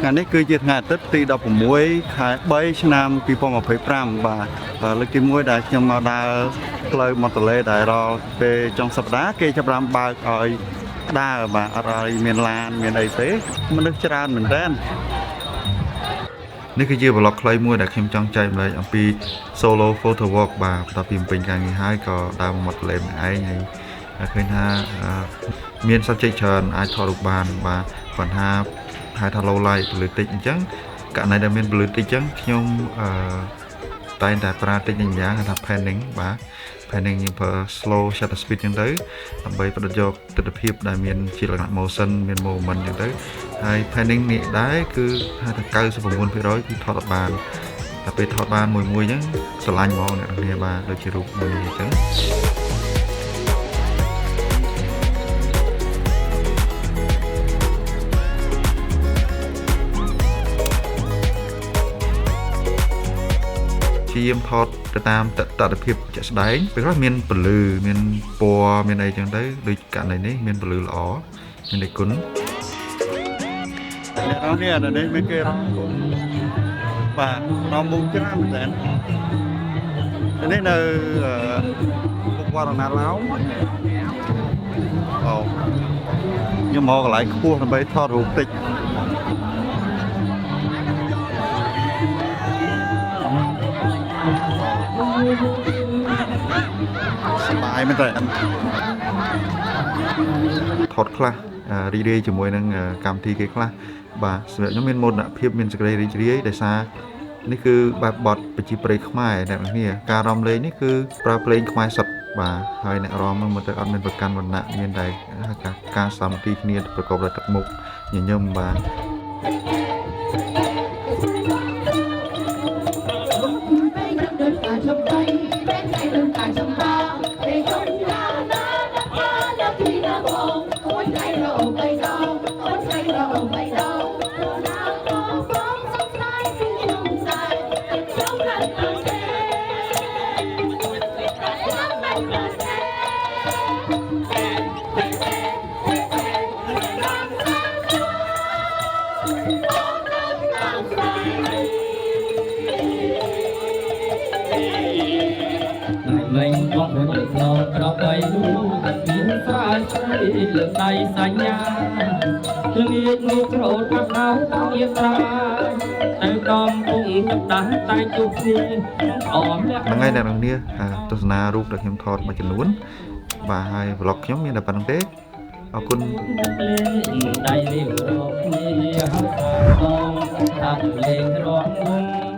ngày nay cứ chuyện ngày tết thì đọc muối khai bấy năm kỳ phong ở phía pram và lấy cái muối đại nhưng mà đa lời một tờ đại rồi về trong sập đá kia cho pram ba rồi đa và rồi miền Lan miền Tây tế mình được tràn mình đen នេះគឺជា vlog ខ្លីមួយដែលខ្ញុំចង់ចែកម្លែកអំពី solo photo walk បាទបន្ទាប់ពីពេញការងារហើយក៏ដើរមកទន្លេម្នាក់ឯងហើយឃើញថាមាន subject ច្រើនអាចថតរូបបានបាទគាត់ថាហៅថា low light ពលឺតិចអញ្ចឹងករណីដែលមានពលឺតិចអញ្ចឹងខ្ញុំតែងតែប្រើតិចយ៉ាងថា panning បាទ panning យើងប្រើ slow shutter speed អញ្ចឹងទៅដើម្បីផ្ដិតយកទិដ្ឋភាពដែលមានជាលក្ខណៈ motion មាន movement អញ្ចឹងទៅហើយ panning នេះដែរគឺថា99% គឺថតបានតែពេលថតបានមួយអញ្ចឹងស្រឡាញ់ហ្មងអ្នកនរគ្នាបាទដូចជារូបមួយនេះអញ្ចឹង ជាមថតទៅតាមតតិភាពជាក់ស្ដែងពេលខ្លះមានពលឺមានពណ៌មានអីចឹងទៅដូចករណីនេះមានពលឺល្អមានតែគុណអ្នកនរនេះមានគេរំគុំបាទរំមុំច្រើនមែនទេនេះនៅពុកវត្តណាឡៅអូខ្ញុំមកកន្លែងខ្ពស់ដើម្បីថតរូបតិច សប្បាយមែនទេថតខ្លះរីករាយជាមួយនឹងកម្មវិធីគេខ្លះបាទសម្រាប់ខ្ញុំមានមោទនភាពមានសេចក្តីរីករាយដោយសារនេះគឺបែបបទប្រជាប្រិយខ្មែរអ្នកនរគ្នាការរាំលេងនេះគឺប្រើភ្លេងខ្មែរសុទ្ធបាទហើយអ្នករាំនឹងមកទៅអត់មានប្រកាន់វណ្ណៈមានតែការសាមគ្គីគ្នាប្រកបដោយទឹកមុខញញឹមបាទ mình con một lò trò bay tiếng xa chơi lượn tay xa nhà liệt ngục rồi các áo tao yên ra tay con cùng chụp đá tay chụp đi ngay nè đằng kia tôi na rút được em thọt mà chân luôn và hai vlog nhóm như là bạn tết ở kun đây liều rồi con lên